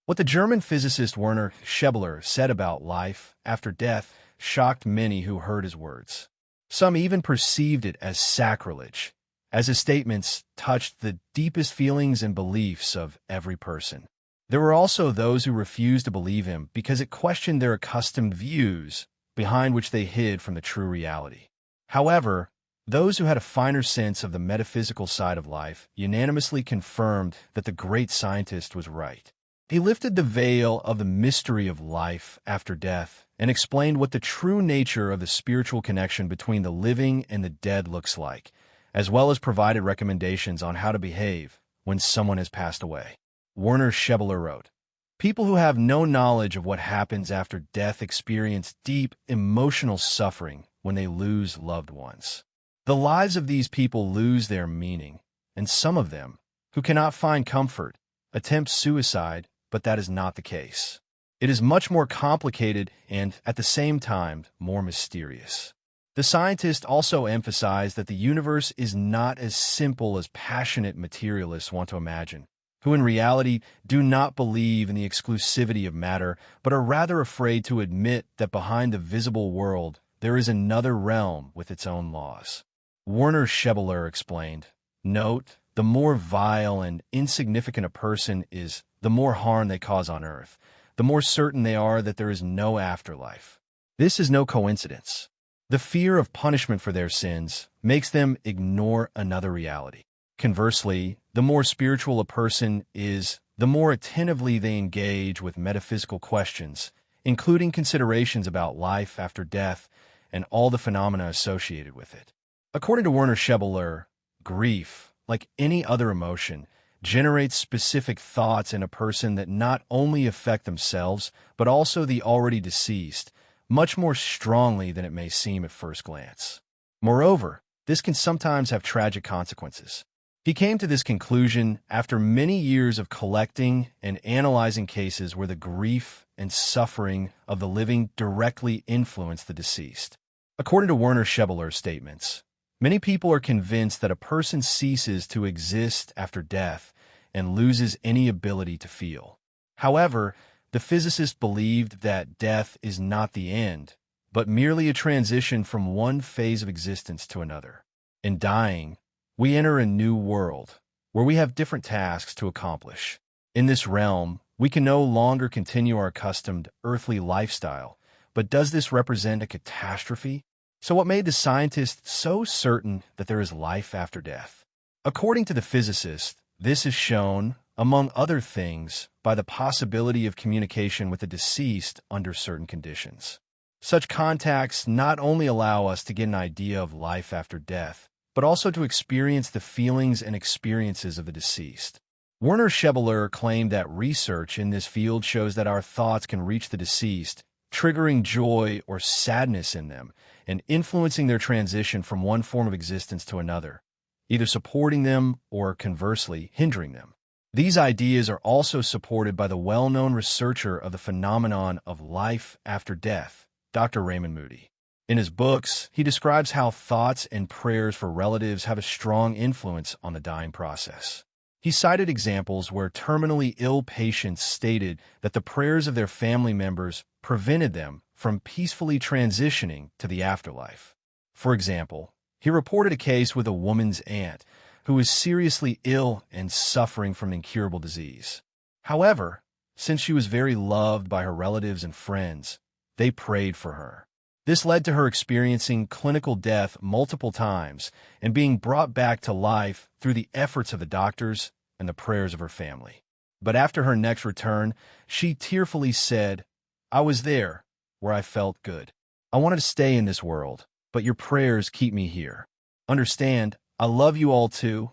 What the German physicist Werner Schebeler said about life after death shocked many who heard his words. Some even perceived it as sacrilege, as his statements touched the deepest feelings and beliefs of every person. There were also those who refused to believe him because it questioned their accustomed views, behind which they hid from the true reality. However, those who had a finer sense of the metaphysical side of life unanimously confirmed that the great scientist was right. He lifted the veil of the mystery of life after death and explained what the true nature of the spiritual connection between the living and the dead looks like, as well as provided recommendations on how to behave when someone has passed away. Werner Schebeler wrote, "People who have no knowledge of what happens after death experience deep emotional suffering when they lose loved ones. The lives of these people lose their meaning, and some of them, who cannot find comfort, attempt suicide, but that is not the case. It is much more complicated and, at the same time, more mysterious." The scientist also emphasized that the universe is not as simple as passionate materialists want to imagine, who in reality do not believe in the exclusivity of matter, but are rather afraid to admit that behind the visible world there is another realm with its own laws. Werner Schebeler explained, "Note, the more vile and insignificant a person is, the more harm they cause on earth, the more certain they are that there is no afterlife. This is no coincidence. The fear of punishment for their sins makes them ignore another reality. Conversely, the more spiritual a person is, the more attentively they engage with metaphysical questions, including considerations about life after death and all the phenomena associated with it." According to Werner Schebeler, grief, like any other emotion, generates specific thoughts in a person that not only affect themselves, but also the already deceased, much more strongly than it may seem at first glance. Moreover, this can sometimes have tragic consequences. He came to this conclusion after many years of collecting and analyzing cases where the grief and suffering of the living directly influence the deceased. According to Werner Schebeler's statements, many people are convinced that a person ceases to exist after death and loses any ability to feel. However, the physicist believed that death is not the end, but merely a transition from one phase of existence to another. In dying, we enter a new world, where we have different tasks to accomplish. In this realm, we can no longer continue our accustomed earthly lifestyle, but does this represent a catastrophe? So what made the scientist so certain that there is life after death? According to the physicist, this is shown, among other things, by the possibility of communication with the deceased under certain conditions. Such contacts not only allow us to get an idea of life after death, but also to experience the feelings and experiences of the deceased. Werner Schebeler claimed that research in this field shows that our thoughts can reach the deceased, triggering joy or sadness in them, and influencing their transition from one form of existence to another, either supporting them or, conversely, hindering them. These ideas are also supported by the well-known researcher of the phenomenon of life after death, Dr. Raymond Moody. In his books, he describes how thoughts and prayers for relatives have a strong influence on the dying process. He cited examples where terminally ill patients stated that the prayers of their family members prevented them from peacefully transitioning to the afterlife. For example, he reported a case with a woman's aunt who was seriously ill and suffering from incurable disease. However, since she was very loved by her relatives and friends, they prayed for her. This led to her experiencing clinical death multiple times and being brought back to life through the efforts of the doctors and the prayers of her family. But after her next return, she tearfully said, "I was there, where I felt good. I wanted to stay in this world, but your prayers keep me here. Understand, I love you all too,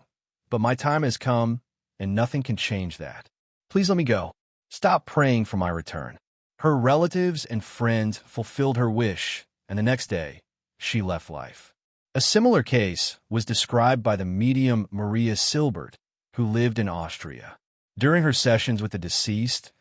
but my time has come, and nothing can change that. Please let me go. Stop praying for my return." Her relatives and friends fulfilled her wish, and the next day, she left life. A similar case was described by the medium Maria Silbert, who lived in Austria. During her sessions with the deceased,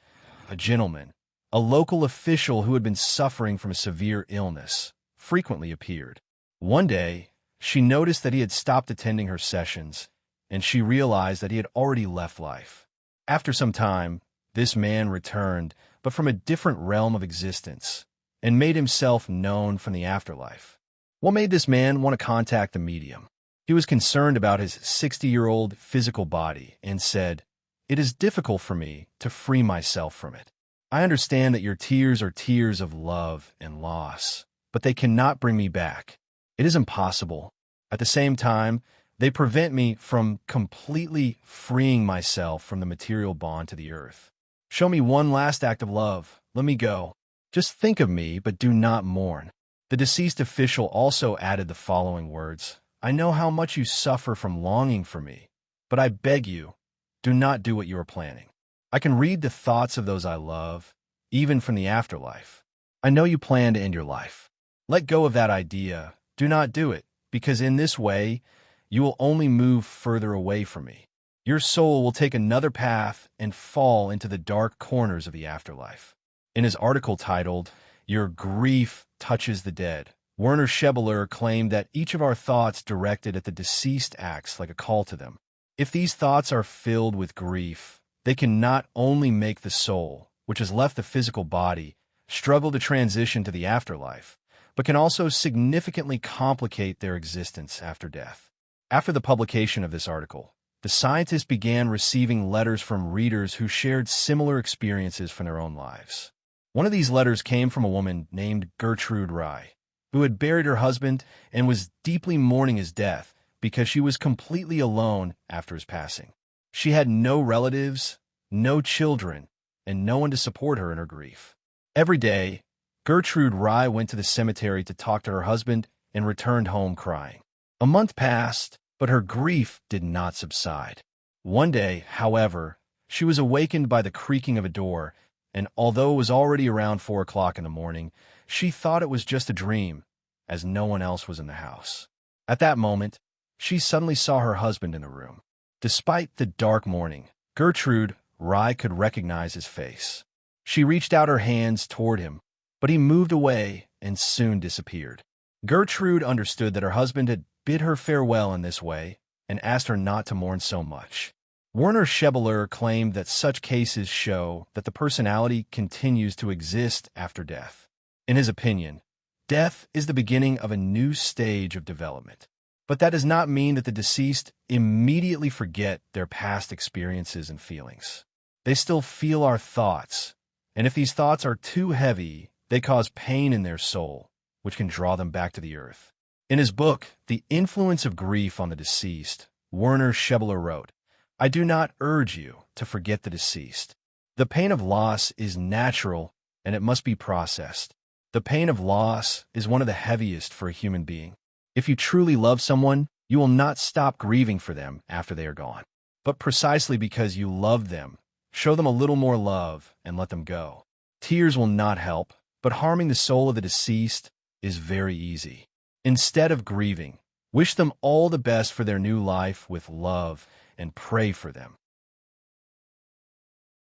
a gentleman, a local official who had been suffering from a severe illness, frequently appeared. One day, she noticed that he had stopped attending her sessions, and she realized that he had already left life. After some time, This man returned, but from a different realm of existence, and made himself known from the afterlife. What made this man want to contact the medium? He was concerned about his 60-year-old physical body and said, "It is difficult for me to free myself from it. I understand that your tears are tears of love and loss, but they cannot bring me back. It is impossible. At the same time, they prevent me from completely freeing myself from the material bond to the earth. Show me one last act of love. Let me go. Just think of me, but do not mourn." The deceased official also added the following words, "I know how much you suffer from longing for me, but I beg you, do not do what you are planning. I can read the thoughts of those I love, even from the afterlife. I know you plan to end your life. Let go of that idea. Do not do it, because in this way, you will only move further away from me. Your soul will take another path and fall into the dark corners of the afterlife." In his article titled, "Your Grief Touches the Dead," Werner Schebeler claimed that each of our thoughts directed at the deceased acts like a call to them. If these thoughts are filled with grief, they can not only make the soul, which has left the physical body, struggle to transition to the afterlife, but can also significantly complicate their existence after death. After the publication of this article, the scientists began receiving letters from readers who shared similar experiences from their own lives. One of these letters came from a woman named Gertrude Rye, who had buried her husband and was deeply mourning his death because she was completely alone after his passing. She had no relatives, no children, and no one to support her in her grief. Every day, Gertrude Rye went to the cemetery to talk to her husband and returned home crying. A month passed, but her grief did not subside. One day, however, she was awakened by the creaking of a door, and although it was already around 4 o'clock in the morning, she thought it was just a dream, as no one else was in the house. At that moment, she suddenly saw her husband in the room. Despite the dark morning, Gertrude Rye could recognize his face. She reached out her hands toward him, but he moved away and soon disappeared. Gertrude understood that her husband had bid her farewell in this way and asked her not to mourn so much. Werner Schebeler claimed that such cases show that the personality continues to exist after death. In his opinion, death is the beginning of a new stage of development. But that does not mean that the deceased immediately forget their past experiences and feelings. They still feel our thoughts, and if these thoughts are too heavy, they cause pain in their soul, which can draw them back to the earth. In his book, The Influence of Grief on the Deceased, Werner Schebeler wrote, "I do not urge you to forget the deceased. The pain of loss is natural and it must be processed. The pain of loss is one of the heaviest for a human being. If you truly love someone, you will not stop grieving for them after they are gone. But precisely because you love them, show them a little more love and let them go. Tears will not help, but harming the soul of the deceased is very easy. Instead of grieving, wish them all the best for their new life with love and pray for them.